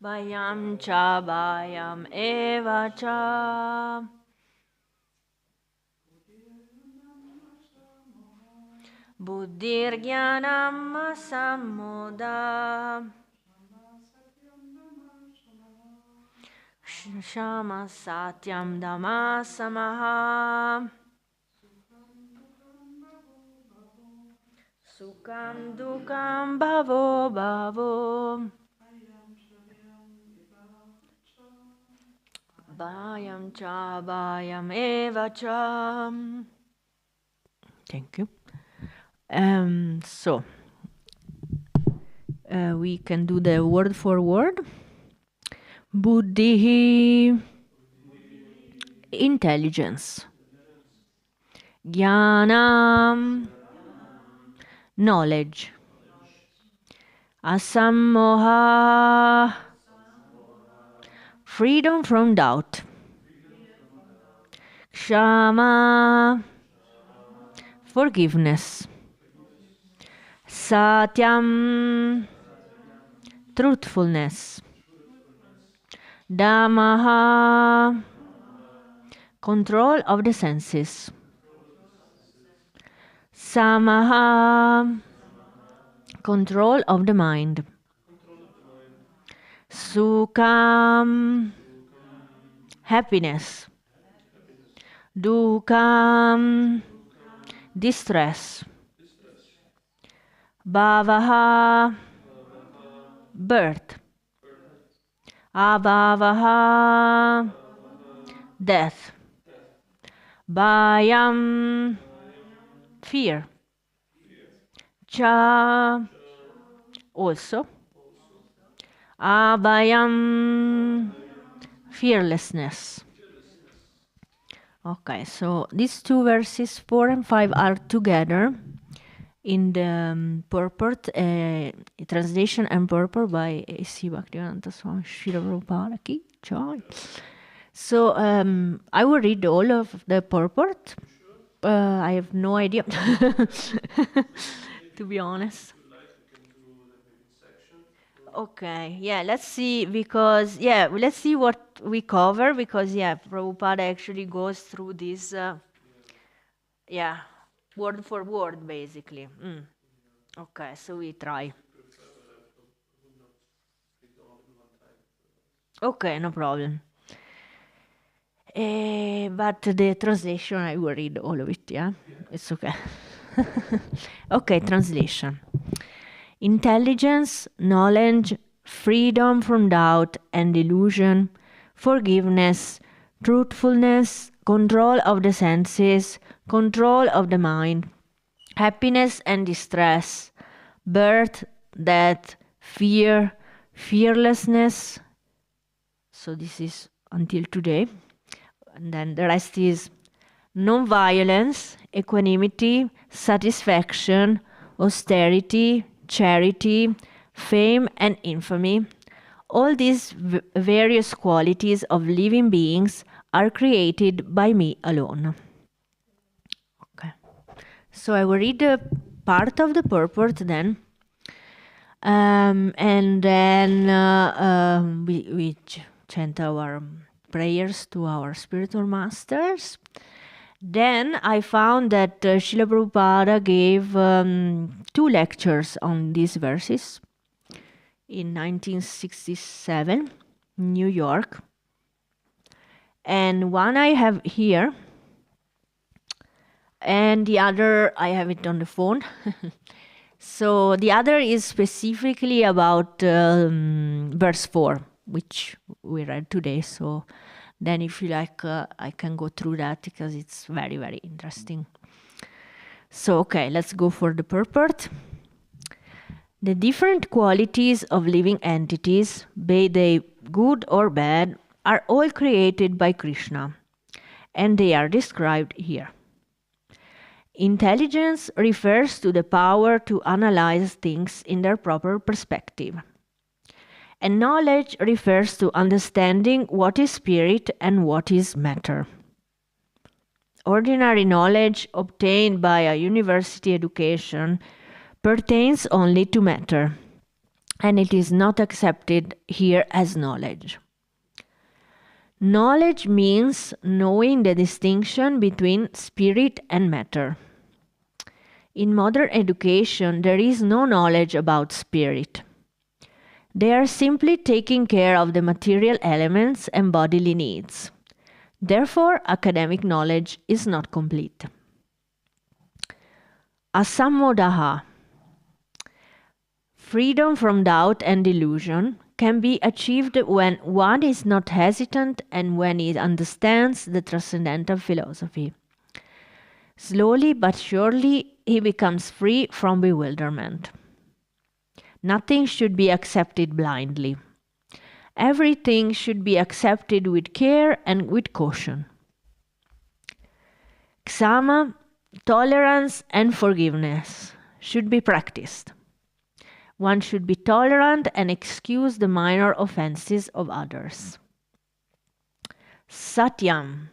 Vayam cha vayam eva cha. Buddhir jnanam sammoda. Shama satyam dhamma samaha. Sukham dukkam bhavo bhavo. Bhayam cha bhayam eva cha. Thank you. So we can do the word for word. Buddhi, intelligence. Jnanam, knowledge. Asammoha, freedom from doubt. Kshama, forgiveness. Satyam, truthfulness. Dhammaha, control of the senses. Samaha, control of the mind. Sukham, happiness. Dukkam, distress. Bhavaha, birth. Abhavaha, death. Bhayam, fear. Cha, also. Abhayam, fearlessness. Okay, so these two verses 4 and 5 are together in the purport, translation and purport by A.C. Bhaktivedanta Swami Srila Prabhupada Ki Jai. So I will read all of the purport. I have no idea, to be honest. Okay, yeah, let's see, because, yeah, let's see what we cover, because, yeah, Prabhupada actually goes through this, word for word, basically. Okay, so we try. Okay, no problem. But the translation, I will read all of it, yeah? It's okay. Okay, translation. Intelligence, knowledge, freedom from doubt and delusion, forgiveness, truthfulness, control of the senses, control of the mind, happiness and distress, birth, death, fear, fearlessness. So this is until today. And then the rest is non-violence, equanimity, satisfaction, austerity, charity, fame and infamy. All these various qualities of living beings are created by me alone. Okay. So I will read the part of the purport then. And then we chant our prayers to our spiritual masters. Then I found that Srila Prabhupada gave 2 lectures on these verses in 1967 in New York. And one I have here, and the other I have it on the phone. So the other is specifically about verse 4, which we read today. So then if you like, I can go through that because it's very, very interesting. So, okay, let's go for the purport. The different qualities of living entities, be they good or bad, are all created by Krishna, and they are described here. Intelligence refers to the power to analyze things in their proper perspective. And knowledge refers to understanding what is spirit and what is matter. Ordinary knowledge obtained by a university education pertains only to matter. and it is not accepted here as knowledge. Knowledge means knowing the distinction between spirit and matter. In modern education, there is no knowledge about spirit. They are simply taking care of the material elements and bodily needs. Therefore, academic knowledge is not complete. Asammodaha, freedom from doubt and delusion, can be achieved when one is not hesitant and when he understands the transcendental philosophy. Slowly but surely, he becomes free from bewilderment. Nothing should be accepted blindly. Everything should be accepted with care and with caution. Ksama, tolerance and forgiveness should be practiced. One should be tolerant and excuse the minor offenses of others. Satyam,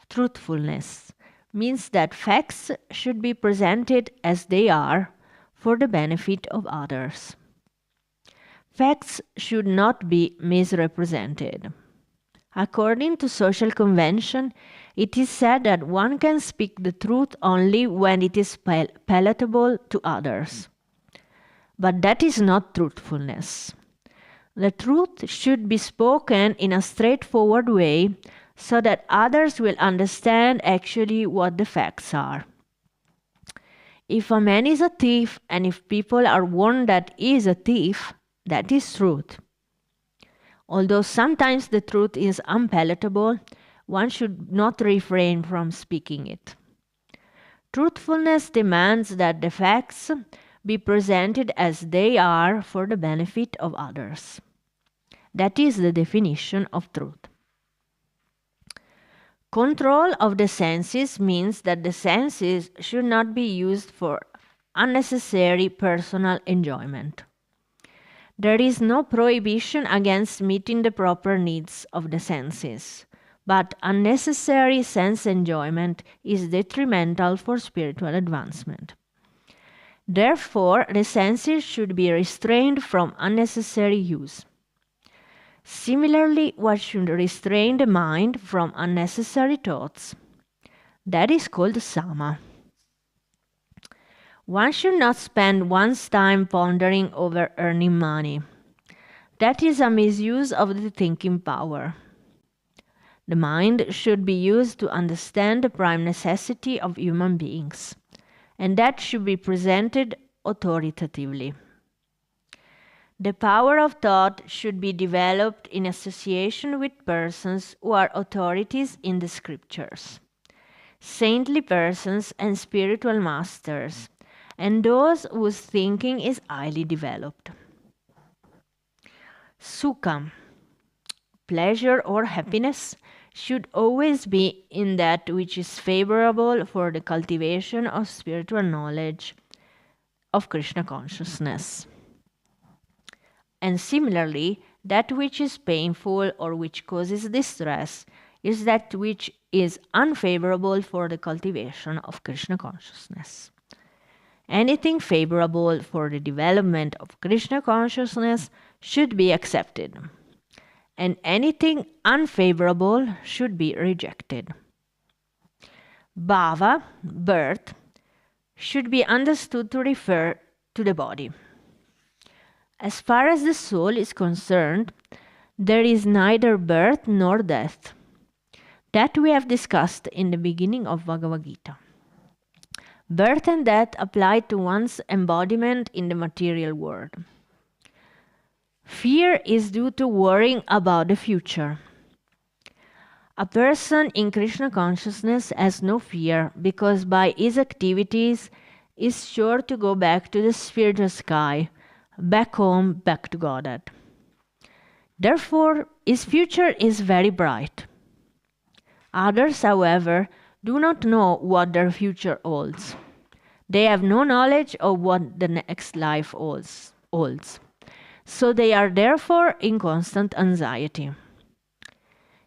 truthfulness, means that facts should be presented as they are for the benefit of others. Facts should not be misrepresented. According to social convention, it is said that one can speak the truth only when it is palatable to others. But that is not truthfulness. The truth should be spoken in a straightforward way so that others will understand actually what the facts are. If a man is a thief and if people are warned that he is a thief, that is truth. Although sometimes the truth is unpalatable, one should not refrain from speaking it. Truthfulness demands that the facts be presented as they are for the benefit of others. That is the definition of truth. Control of the senses means that the senses should not be used for unnecessary personal enjoyment. There is no prohibition against meeting the proper needs of the senses, but unnecessary sense enjoyment is detrimental for spiritual advancement. Therefore, the senses should be restrained from unnecessary use. Similarly, one should restrain the mind from unnecessary thoughts. That is called sama. One should not spend one's time pondering over earning money. That is a misuse of the thinking power. The mind should be used to understand the prime necessity of human beings, and that should be presented authoritatively. The power of thought should be developed in association with persons who are authorities in the scriptures, saintly persons and spiritual masters, and those whose thinking is highly developed. Sukha, pleasure or happiness, should always be in that which is favorable for the cultivation of spiritual knowledge of Krishna consciousness. And similarly, that which is painful or which causes distress is that which is unfavorable for the cultivation of Krishna consciousness. Anything favorable for the development of Krishna consciousness should be accepted, and anything unfavorable should be rejected. Bhava, birth, should be understood to refer to the body. As far as the soul is concerned, there is neither birth nor death. That we have discussed in the beginning of Bhagavad Gita. Birth and death apply to one's embodiment in the material world. Fear is due to worrying about the future. A person in Krishna consciousness has no fear because by his activities is sure to go back to the spiritual sky, back home, back to Godhead. Therefore, his future is very bright. Others, however, do not know what their future holds. They have no knowledge of what the next life holds. So they are therefore in constant anxiety.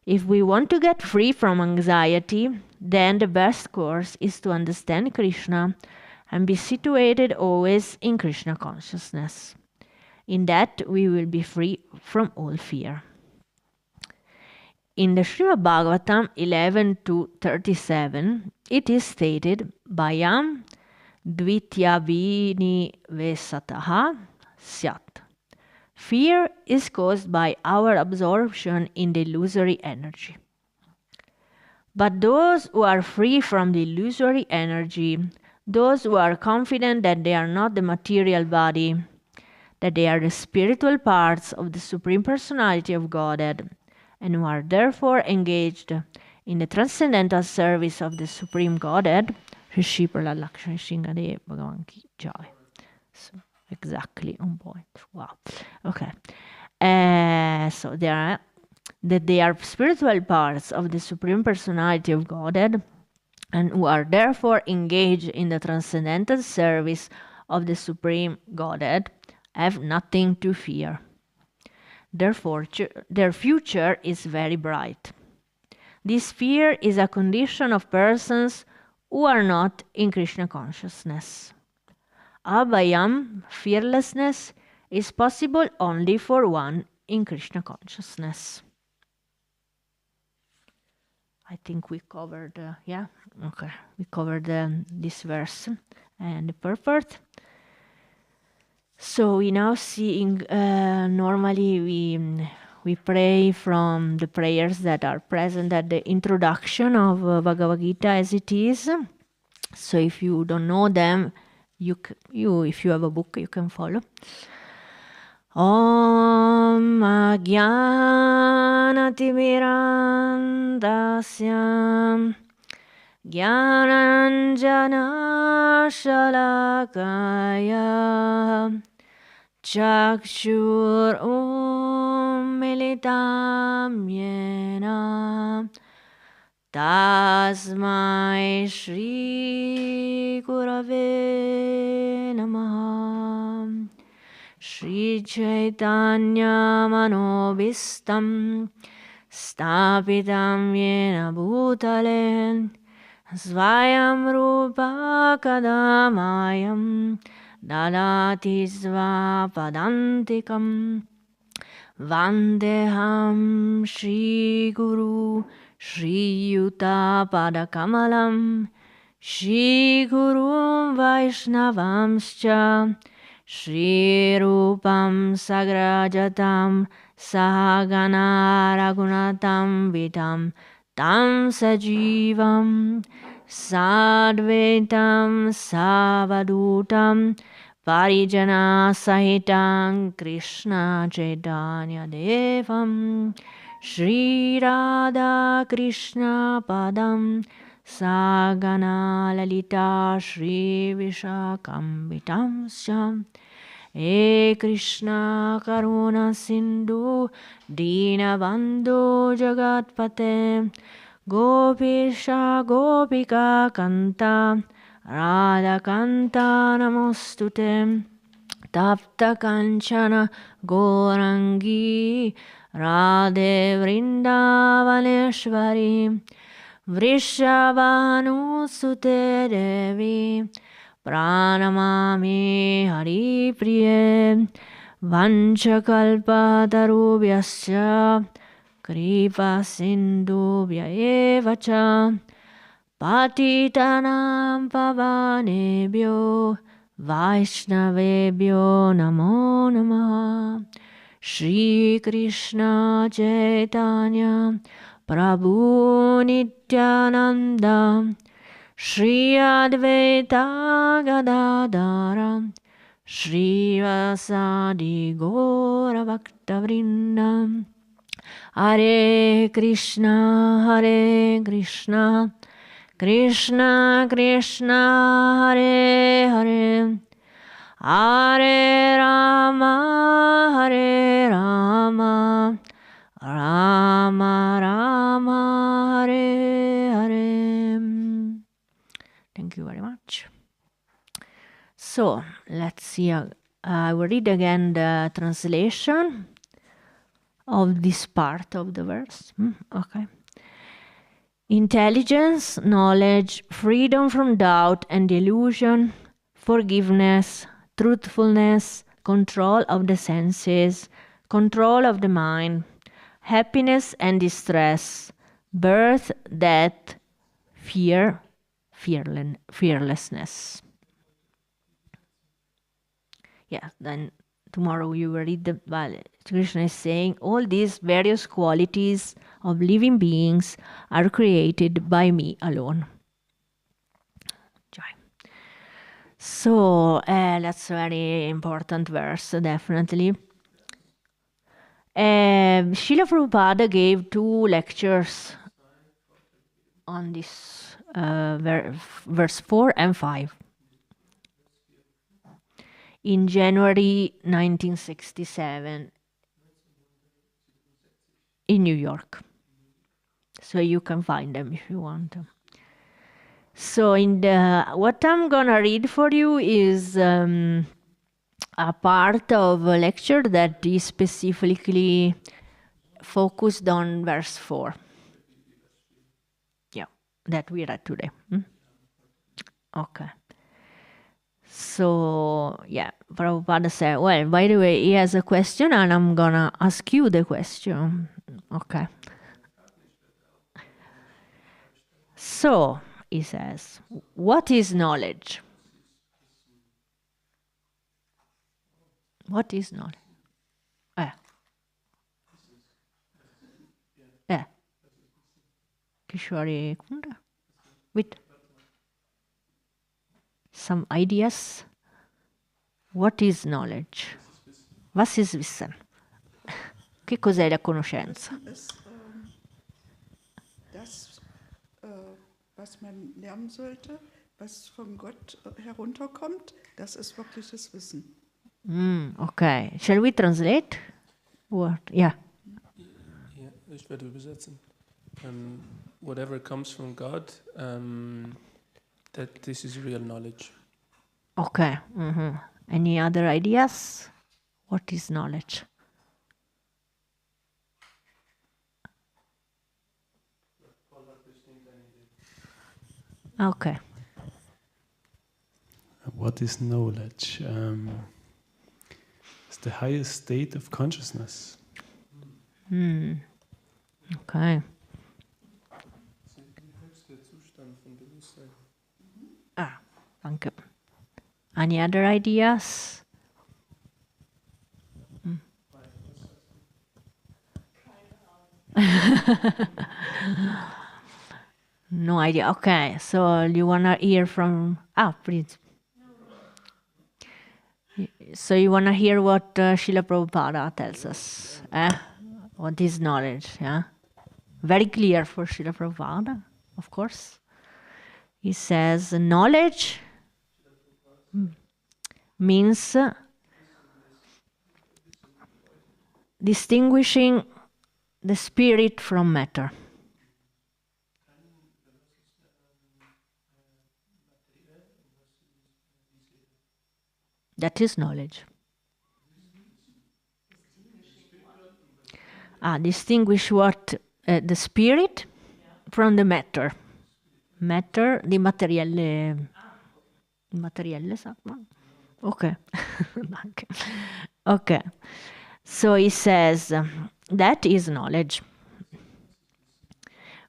If we want to get free from anxiety, then the best course is to understand Krishna and be situated always in Krishna consciousness. In that we will be free from all fear. In the Srimad-Bhagavatam 11-37, it is stated, Bhayam dvityavini vesataha syat. Fear is caused by our absorption in the illusory energy. But those who are free from the illusory energy, those who are confident that they are not the material body, that they are the spiritual parts of the Supreme Personality of Godhead, and who are therefore engaged in the transcendental service of the Supreme Godhead, Rishi Prahlad Lakshmi Sringadev Bhagavan Ki Jai. So, exactly on point. Wow. Okay. So that they are spiritual parts of the Supreme Personality of Godhead, and who are therefore engaged in the transcendental service of the Supreme Godhead, have nothing to fear. Therefore, their future is very bright. This fear is a condition of persons who are not in Krishna consciousness. Abhayam, fearlessness, is possible only for one in Krishna consciousness. I think we covered, we covered this verse and the purport. So we now see, normally we pray from the prayers that are present at the introduction of Bhagavad Gita as it is. So if you don't know them, if you have a book, you can follow. Om Ajnanatimirandasya Jnananjana Shalakaya Chakshur Militam Yena Tasmai Shri Gurave Namaha. Shri Chaitanya Manobhistam Stapitam Yena Bhutale Svayam Rupa Kadamayam Dadati Svapadantikam Vandeham Shri Guru Shri Yuta Padakamalam Shri Guru Vaishnavamscha Shri Rupam Sagrajatam Sahagana Ragunatam Vitam Tam Sajivam Sadvetam Savadutam Parijana Sahitam Krishna Chaitanya Devam Shri Radha Krishna Padam Sagana Lalita Shri Vishakam Syam E Krishna Karuna Sindhu Dina Bandhu Jagatpate Gopisha Gopika Kanta Radha Kanta Namostute Tapta Kanchana Gorangi Radhe Vrindavaneshwari Vrishabhanu Sute Devi Pranamami Hari Priye Vanchakalpatarubhyasya Kripa Sindhubhya Evacha Patitanam Pavanebhyo Vaishnavebhyo Namo Namaha. Shri Krishna Chaitanya Prabhu Nityananda Shri Advaita Gadadara Shri Vasadi Gora Bhaktavrinda Hare Krishna Krishna Krishna Hare Hare Hare Rama Rama Rama Hare Hare. Thank you very much. So let's see. I will read again the translation of this part of the verse. Okay. Intelligence, knowledge, freedom from doubt and delusion, forgiveness, truthfulness, control of the senses, control of the mind, happiness and distress, birth, death, fear, fearlessness. Yeah, then tomorrow you will read the Krishna is saying all these various qualities of living beings are created by me alone. Joy. So that's a very important verse, definitely. Srila Prabhupada gave 2 lectures on this verse 4 and 5 in January 1967 in New York. So you can find them if you want. So what I'm gonna read for you is a part of a lecture that is specifically focused on verse 4. Yeah, that we read today. Okay. So, yeah, Prabhupada said, well, by the way, he has a question and I'm gonna ask you the question. Okay. So, he says, what is knowledge? What is knowledge? Kishore Kunda? With some ideas? What is knowledge? Was ist Wissen? Che cos'è la conoscenza? Das, was man lernen sollte, was von Gott herunterkommt, das ist wirkliches Wissen. Okay. Shall we translate? What? Yeah. Ja, ich werde übersetzen. Whatever comes from God, that this is real knowledge. Okay. Any other ideas? What is knowledge? Okay. What is knowledge? It's the highest state of consciousness. Okay. Danke. Any other ideas? No idea. Okay, so you wanna hear from? Please. So you wanna hear what Srila Prabhupada tells us? What is knowledge? Yeah, very clear for Srila Prabhupada, of course. He says knowledge means distinguishing the spirit from matter. That is knowledge. Distinguish what the spirit from the matter. Matter, di materielle. Materielle, sagt man? Okay. Okay. So he says, that is knowledge.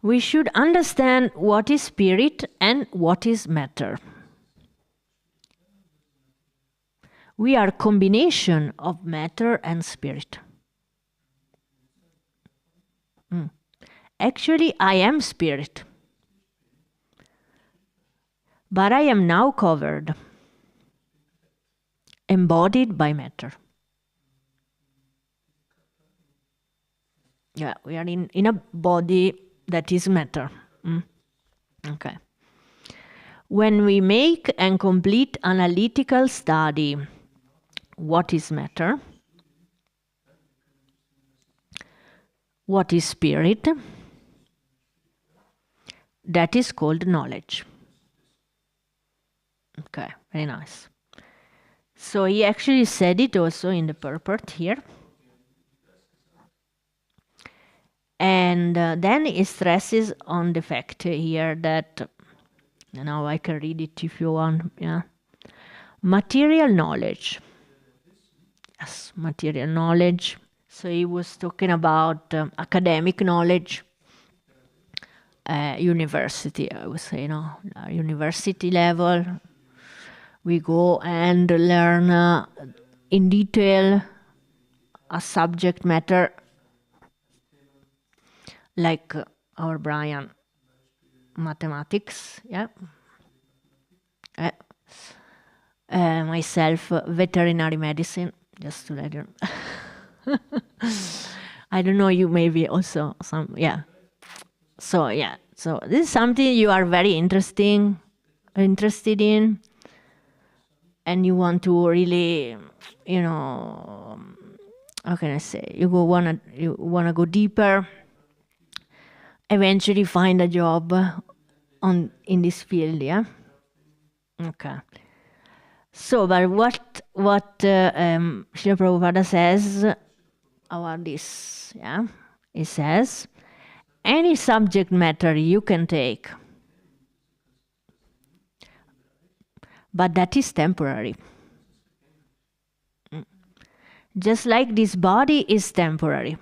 We should understand what is spirit and what is matter. We are a combination of matter and spirit. Actually, I am spirit. But I am now covered, embodied by matter. Yeah, we are in a body that is matter. Okay. When we make and complete analytical study, what is matter? What is spirit? That is called knowledge. Okay, very nice. So he actually said it also in the purport here. And then he stresses on the fact here that, now I can read it if you want, yeah. Material knowledge Yes, material knowledge. So he was talking about academic knowledge, university, I would say, university level. We go and learn in detail a subject matter, like our Brian, mathematics, yeah. Myself, veterinary medicine, just to let you know. I don't know, you maybe also some, yeah. So this is something you are very interested in, and you want to really, how can I say, you wanna go deeper, eventually find a job in this field, yeah. Okay. So, but what Srila Prabhupada says about this, yeah, he says, any subject matter you can take, but that is temporary. Just like this body is temporary.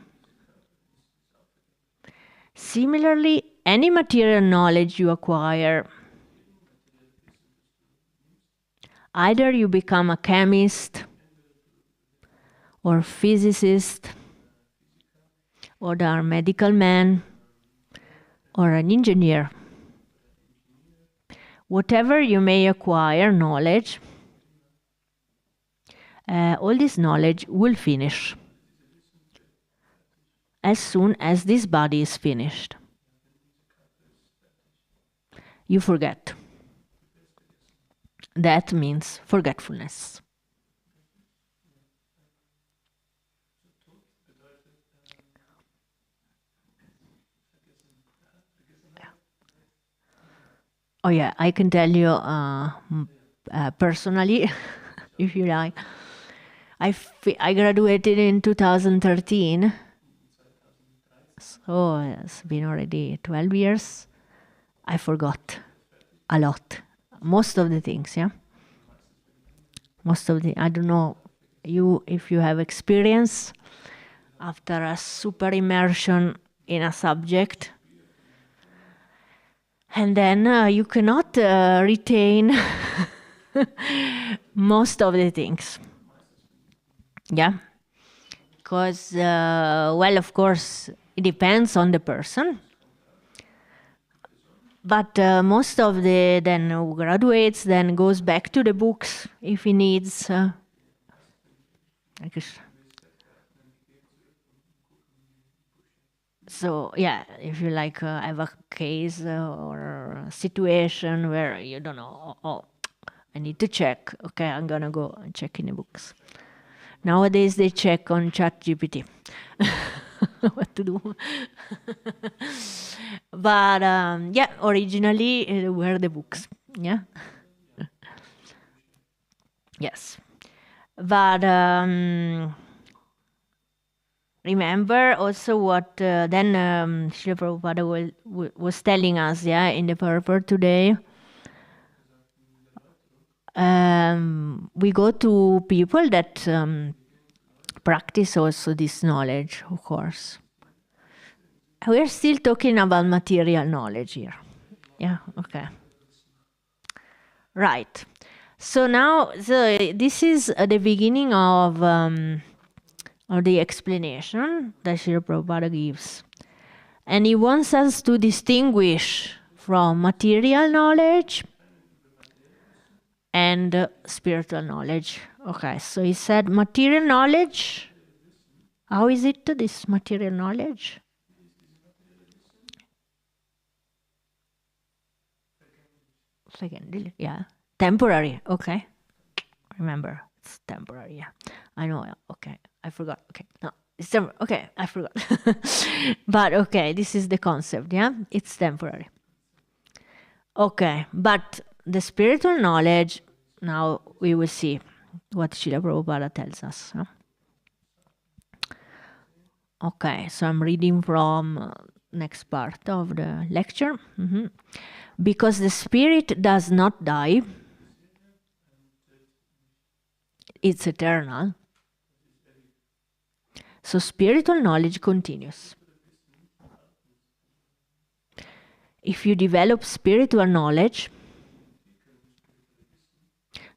Similarly, any material knowledge you acquire, either you become a chemist or physicist or a medical man or an engineer. Whatever you may acquire knowledge, all this knowledge will finish as soon as this body is finished. You forget. That means forgetfulness. Oh yeah, I can tell you personally, if you like. I graduated in 2013, so it's been already 12 years. I forgot a lot. Most of the things, yeah. I don't know if you have experience after a super immersion in a subject, and then you cannot retain most of the things. Yeah, because, well, of course, it depends on the person. But most of the then who graduates then goes back to the books if he needs. So yeah, if you like have a case or a situation where you don't know, I need to check. Okay, I'm gonna go and check in the books. Nowadays they check on ChatGPT what to do. But yeah, originally were the books. Yeah. Yes. But remember also what then Srila Prabhupada was telling us, yeah, in the purport today. We go to people that practice also this knowledge, of course. We're still talking about material knowledge here. Yeah, okay. Right. So now, this is the beginning of the explanation that Srila Prabhupada gives. And he wants us to distinguish from material knowledge and spiritual knowledge. Okay, so he said material knowledge. How is it, this material knowledge? Second, yeah. Temporary, okay. Remember, it's temporary, yeah. I know, okay. I forgot, okay. No, it's temporary, okay, I forgot. But okay, this is the concept, yeah? It's temporary. Okay, but the spiritual knowledge, now we will see what Srila Prabhupada tells us. Huh? Okay, so I'm reading from next part of the lecture. Mm-hmm. Because the spirit does not die, it's eternal. So spiritual knowledge continues. If you develop spiritual knowledge,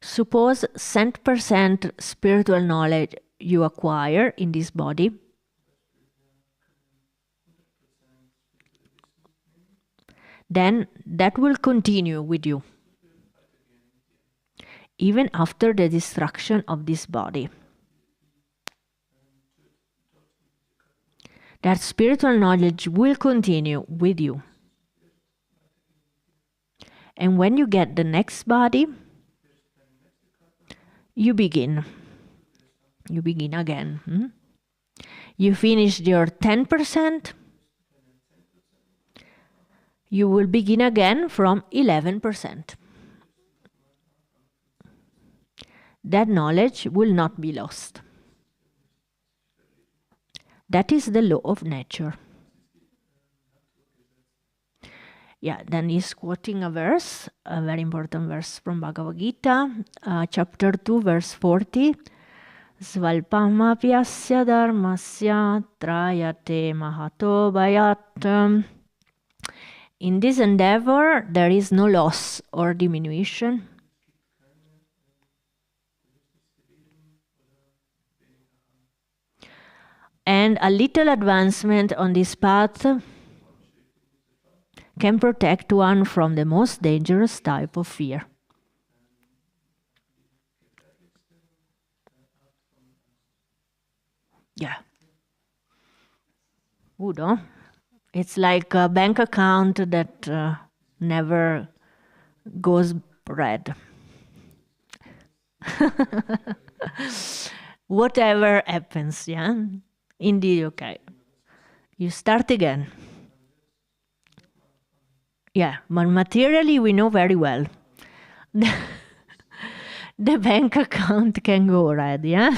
suppose 100% spiritual knowledge you acquire in this body, then that will continue with you, even after the destruction of this body. That spiritual knowledge will continue with you. And when you get the next body, you begin. You begin again. You finished your 10%, you will begin again from 11%. That knowledge will not be lost. That is the law of nature. Yeah, then he's quoting a verse, a very important verse from Bhagavad Gita, chapter 2, verse 40. Svalpamapyasya dharmasya trayate mahato bhayat. In this endeavor, there is no loss or diminution. And a little advancement on this path can protect one from the most dangerous type of fear. Yeah. Good, huh? It's like a bank account that never goes red. Whatever happens, yeah? Indeed, okay. You start again. Yeah, but materially we know very well. The bank account can go red, yeah?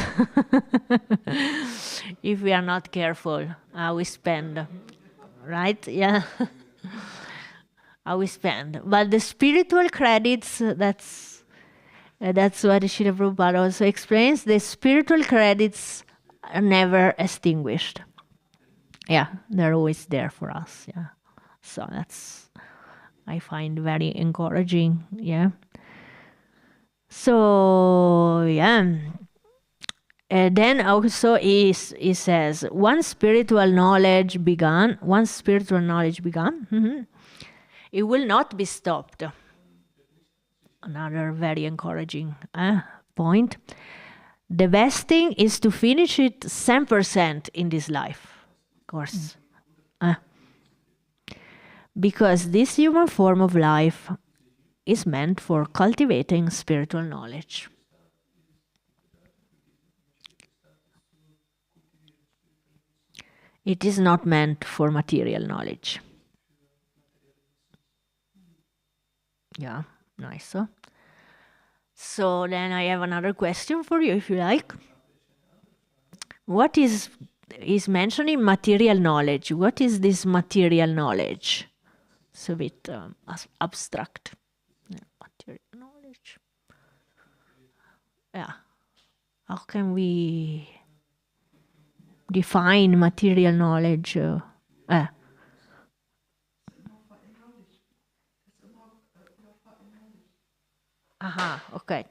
If we are not careful how we spend, right? Yeah. How we spend. But the spiritual credits, that's what Srila Prabhupada also explains, the spiritual credits are never extinguished. Yeah, they're always there for us, yeah. So that's, I find very encouraging, yeah. So, yeah. Then also he says, once spiritual knowledge began, it will not be stopped. Another very encouraging point. The best thing is to finish it 100% in this life, of course. Because this human form of life is meant for cultivating spiritual knowledge. It is not meant for material knowledge. Yeah, nice. Huh? So then I have another question for you, if you like. What is mentioning material knowledge? What is this material knowledge? It's a bit abstract. Material knowledge. Yeah. How can we define material knowledge? Okay.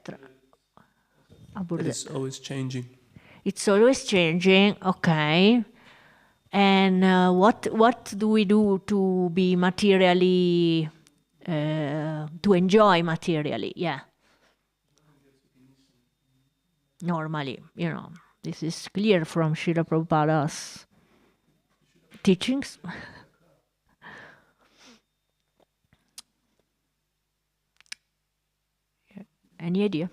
It's always changing. It's always changing, okay. And what do we do to be materially, to enjoy materially? Yeah. Normally, this is clear from Srila Prabhupada's teachings. Any idea?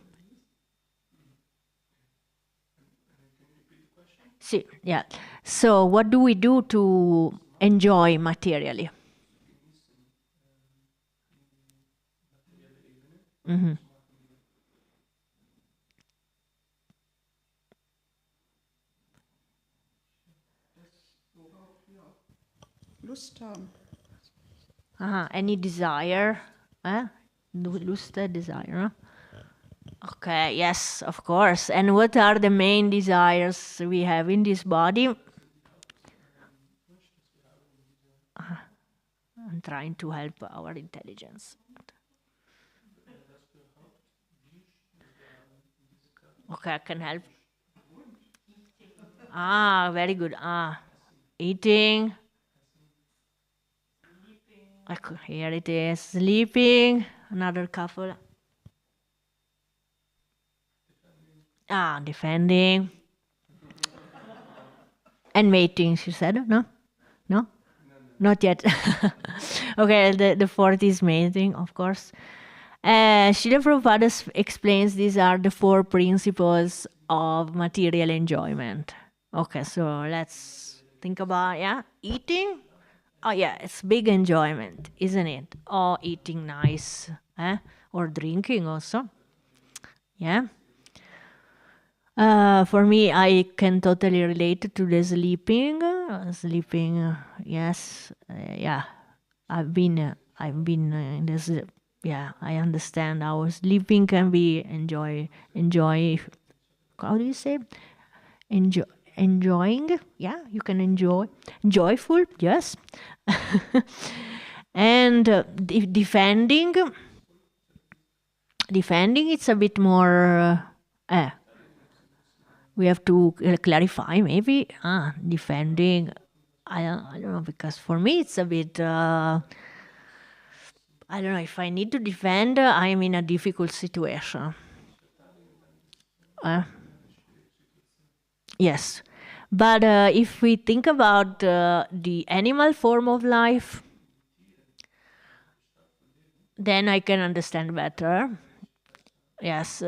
See, yeah. So what do we do to enjoy materially? Mm-hmm. Lust haben. Any desire? Lust, desire? Okay, yes, of course. And what are the main desires we have in this body? and trying to help our intelligence. Okay, I can help. Very good. Eating. Here it is. Sleeping. Another couple. Defending. And mating, she said. No? No? Not yet. Okay, the fourth is mating, of course. Srila Prabhupada explains these are the 4 principles of material enjoyment. Okay, so let's think about, eating. Oh yeah, it's big enjoyment, isn't it? Oh, eating nice, or drinking also. Yeah. For me, I can totally relate to the sleeping. Yes, yeah. I've been in this. Yeah, I understand how sleeping can be enjoy. How do you say? Enjoying. Yeah, you can enjoy. Joyful. Yes. And defending. Defending. It's a bit more. We have to clarify maybe. Defending. I don't know, because for me it's a bit. I don't know, if I need to defend, I'm in a difficult situation. Yes. But if we think about the animal form of life, then I can understand better. Yes,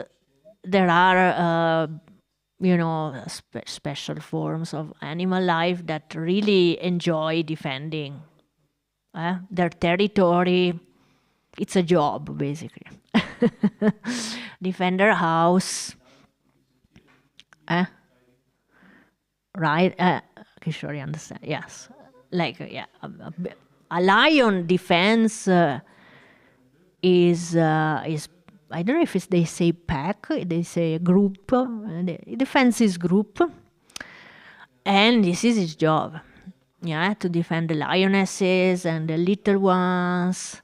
there are, special forms of animal life that really enjoy defending their territory. It's a job, basically. Defend their house. Right? Sure, you understand. Yes. Like, a lion defense is, I don't know if they say pack, they say group. Defense is group. And this is his job. Yeah, to defend the lionesses and the little ones.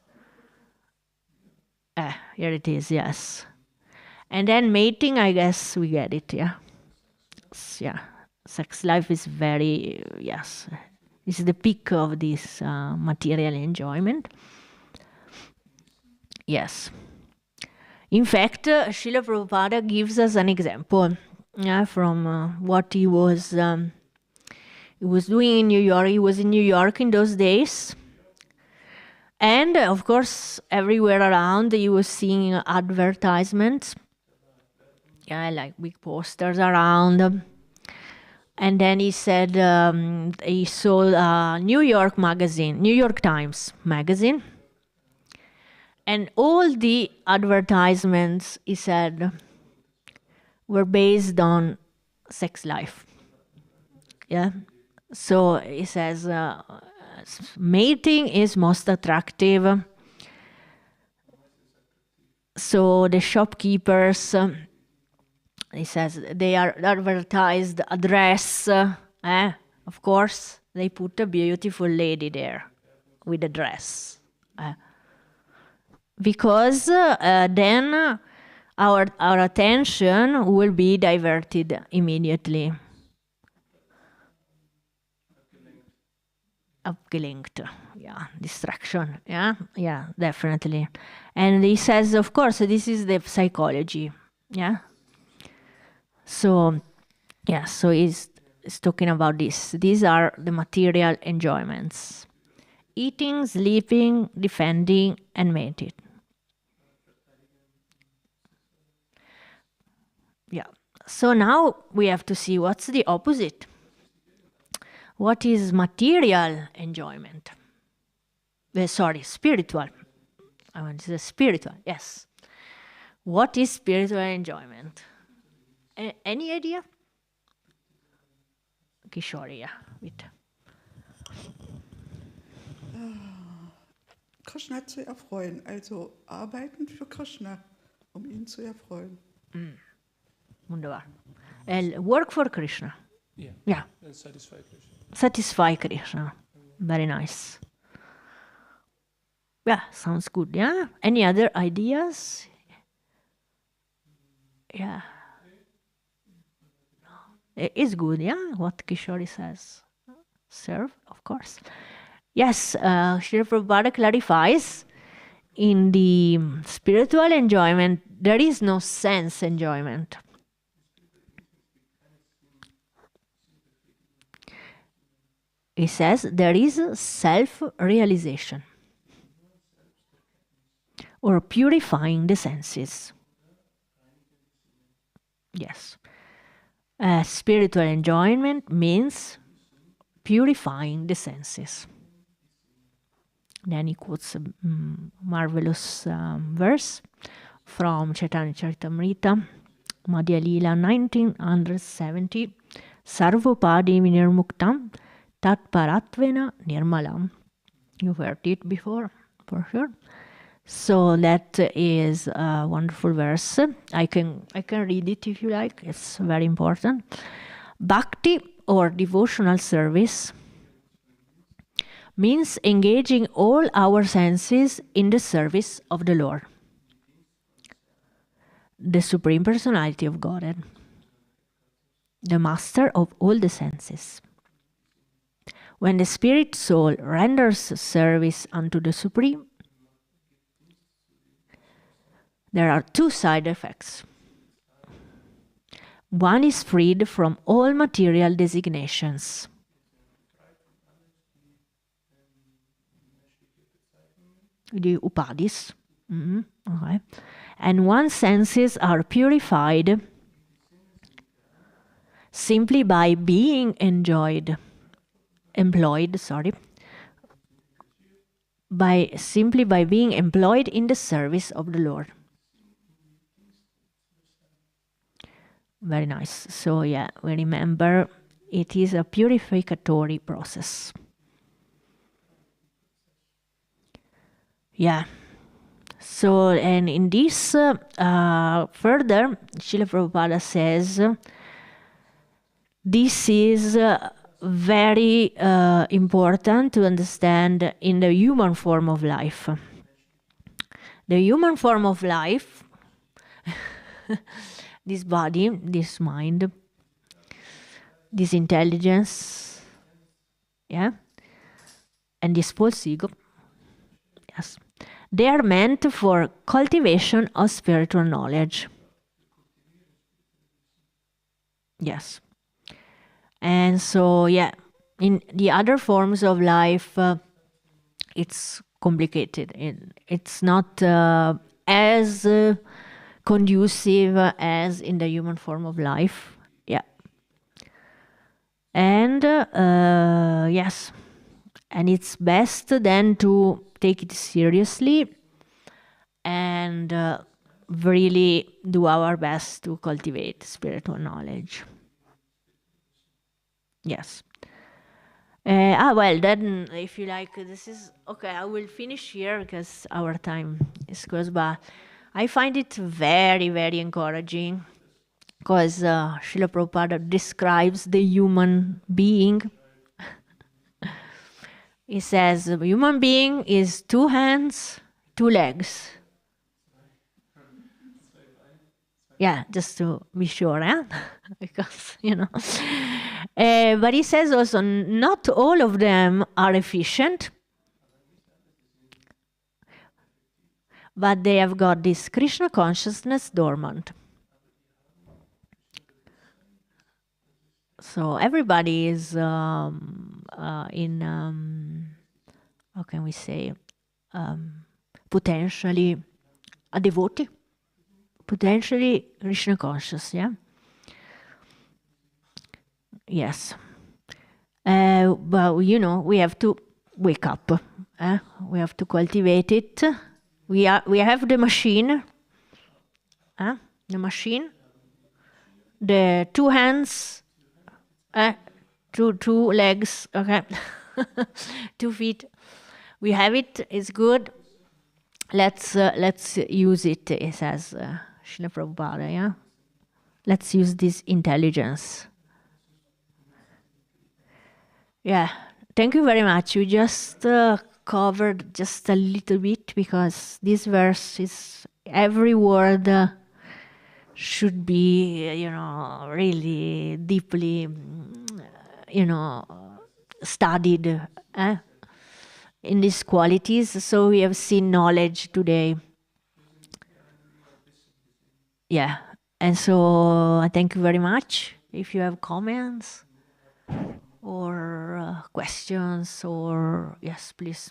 Here it is, yes. And then mating, I guess we get it, yeah. Yeah, sex life is very, yes. This is the peak of this material enjoyment. Yes. In fact, Srila Prabhupada gives us an example from what he was doing in New York. He was in New York in those days. And of course, everywhere around, he was seeing advertisements. Yeah, like big posters around. And then he said he saw a New York Times magazine. And all the advertisements, he said, were based on sex life. Yeah. So he says, mating is most attractive. So the shopkeepers, he says, they are advertised a dress. Of course, they put a beautiful lady there with a dress. Because then our attention will be diverted immediately. Abgelenkt, distraction, yeah, definitely. And he says, of course, this is the psychology, So, so he's talking about this. These are the material enjoyments: eating, sleeping, defending, and mating. Yeah. So now we have to see what's the opposite. What is material enjoyment? Spiritual. I want to say spiritual, yes. What is spiritual enjoyment? Any idea? Kishore, bitte. Krishna zu erfreuen, also arbeiten für Krishna, ihn zu erfreuen. Wunderbar. Work for Krishna. Yeah. And satisfy Krishna. Satisfy Krishna. Very nice. Yeah, sounds good. Yeah. Any other ideas? Yeah. It is good. Yeah. What Kishori says. Serve, of course. Yes. Srila Prabhupada clarifies in the spiritual enjoyment, there is no sense enjoyment. He says there is self-realization or purifying the senses. Yes. Spiritual enjoyment means purifying the senses. Then he quotes a marvelous verse from Chaitanya Charitamrita, Madhya Leela 1970, Sarvopadi vinirmuktam tat paratvena nirmalam. You've heard it before, for sure. So that is a wonderful verse. I can read it if you like. It's very important. Bhakti or devotional service means engaging all our senses in the service of the Lord, the Supreme Personality of Godhead, the master of all the senses. When the spirit soul renders service unto the Supreme, there are two side effects. One is freed from all material designations. The upadis. Okay. And one's senses are purified simply by being employed by being employed in the service of the Lord. Very nice. So yeah, we remember it is a purificatory process. Yeah. So, and in this further, Srila Prabhupada says, this is very important to understand in the human form of life. The human form of life, this body, this mind, this intelligence, yeah, and this false ego, yes, they are meant for cultivation of spiritual knowledge. Yes. And so, yeah, in the other forms of life, it's complicated. It's not as conducive as in the human form of life. Yeah. And yes, and it's best then to take it seriously and really do our best to cultivate spiritual knowledge. Yes. Well, then, if you like, this is okay. I will finish here because our time is close. But I find it very, very encouraging because Srila Prabhupada describes the human being. He says, a human being is 2 hands, 2 legs. Yeah, just to be sure, because, but he says also, not all of them are efficient, but they have got this Krishna consciousness dormant. So everybody is how can we say, potentially a devotee. Potentially Krishna conscious, yeah? Yes. But, we have to wake up. We have to cultivate it. We have the machine. The machine. The 2 hands. 2 legs. Okay. 2 feet. We have it. It's good. Let's use it, it says Srila Prabhupada, yeah? Let's use this intelligence. Yeah, thank you very much. We just covered just a little bit, because this verse is, every word should be, really deeply, studied in these qualities. So we have seen knowledge today. Yeah. And so I thank you very much. If you have comments or questions, or yes, please.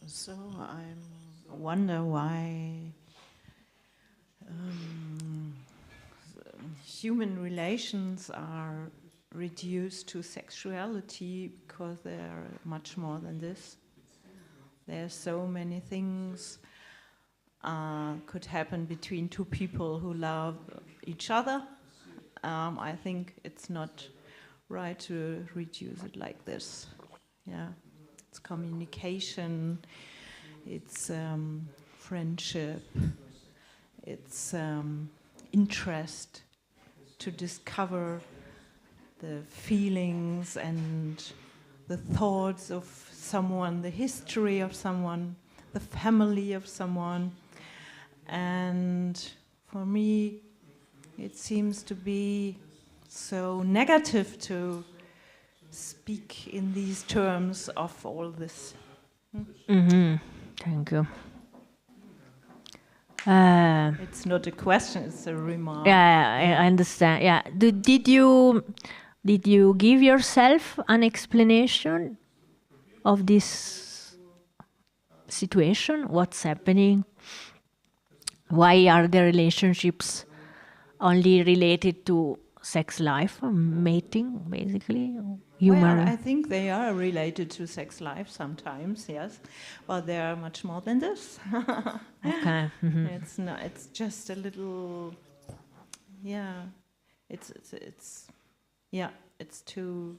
So I wonder why human relations are reduced to sexuality, because they are much more than this. There are so many things could happen between two people who love each other. I think it's not right to reduce it like this. Yeah, it's communication, it's friendship, it's interest to discover the feelings and the thoughts of someone, the history of someone, the family of someone. And for me, it seems to be so negative to speak in these terms of all this. Mm-hmm. Thank you. It's not a question, it's a remark. Yeah, I understand. Yeah. Did you give yourself an explanation of this situation? What's happening? Why are the relationships only related to sex life, or mating, basically? Well, I think they are related to sex life sometimes, yes, but they are much more than this. Okay. Mm-hmm. It's not. It's just a little. Yeah, it's yeah. It's too.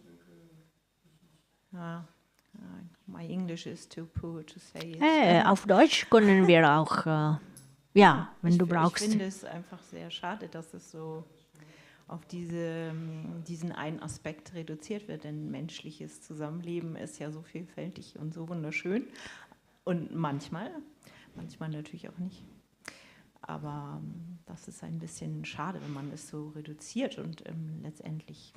My English is too poor to say it. Auf Deutsch können wir auch. Ja, wenn du brauchst. Ich finde es einfach sehr schade, dass es so auf diesen einen Aspekt reduziert wird, denn menschliches Zusammenleben ist ja so vielfältig und so wunderschön. Und manchmal natürlich auch nicht. Aber das ist ein bisschen schade, wenn man es so reduziert und letztendlich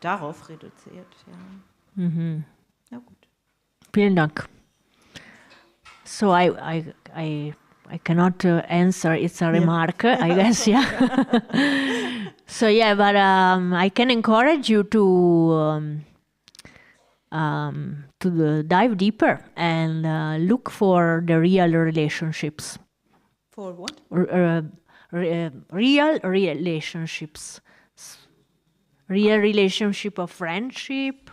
darauf reduziert. Ja. Mhm. Na gut. Vielen Dank. So I cannot answer. It's a remark, I guess. Yeah. So yeah, but I can encourage you to dive deeper and look for the real relationships. For what? Real relationships. Real relationship of friendship.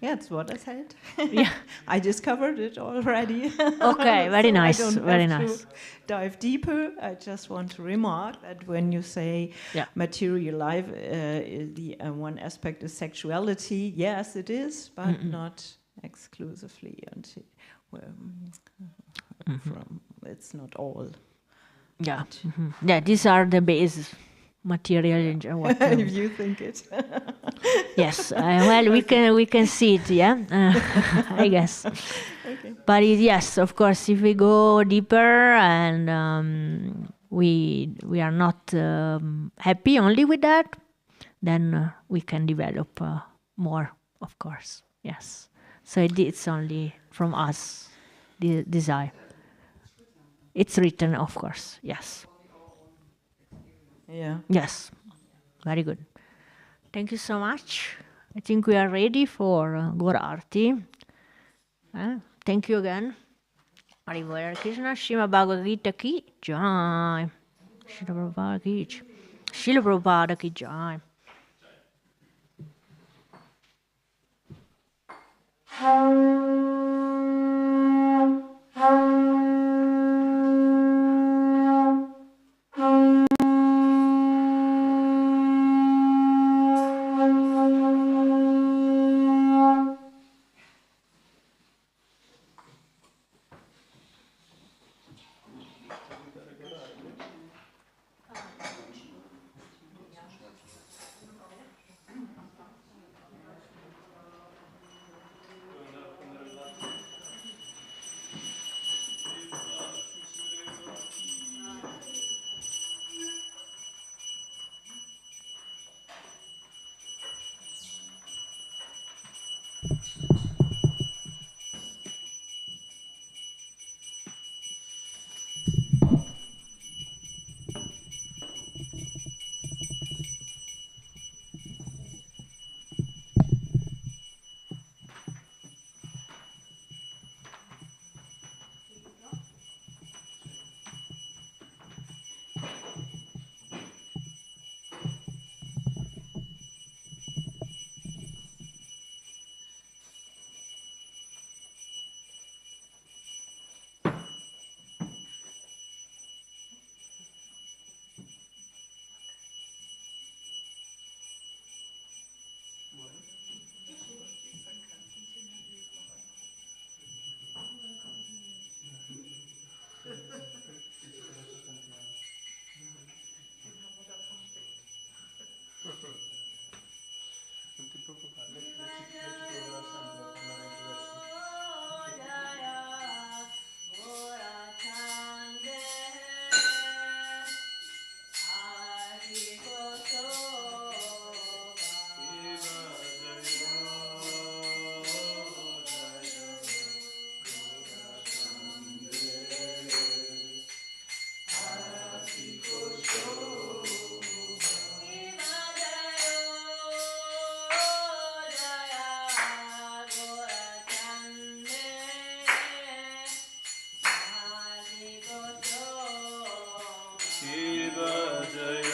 Yeah, that's what I said. Yeah. I discovered it already. Okay, very So nice. I don't Very have nice. to dive deeper. I just want to remark that when you say material life, the one aspect is sexuality. Yes, it is, but not exclusively. And it's not all. Yeah. Mm-hmm. Yeah, these are the base material. If you think it. Yes. Well, we can see it. Yeah. I guess. Okay. But yes, of course, if we go deeper and we are not happy only with that, then we can develop more. Of course. Yes. So it's only from us, the desire. It's written, of course. Yes. Yeah. Yes. Very good. Thank you so much. I think we are ready for Gaur Arti. Thank you again. Hare Krishna. Srimad-Bhagavad Gita ki jai. Srila Prabhupada ki jai. Srila Prabhupada ki jai. Shiva Jaya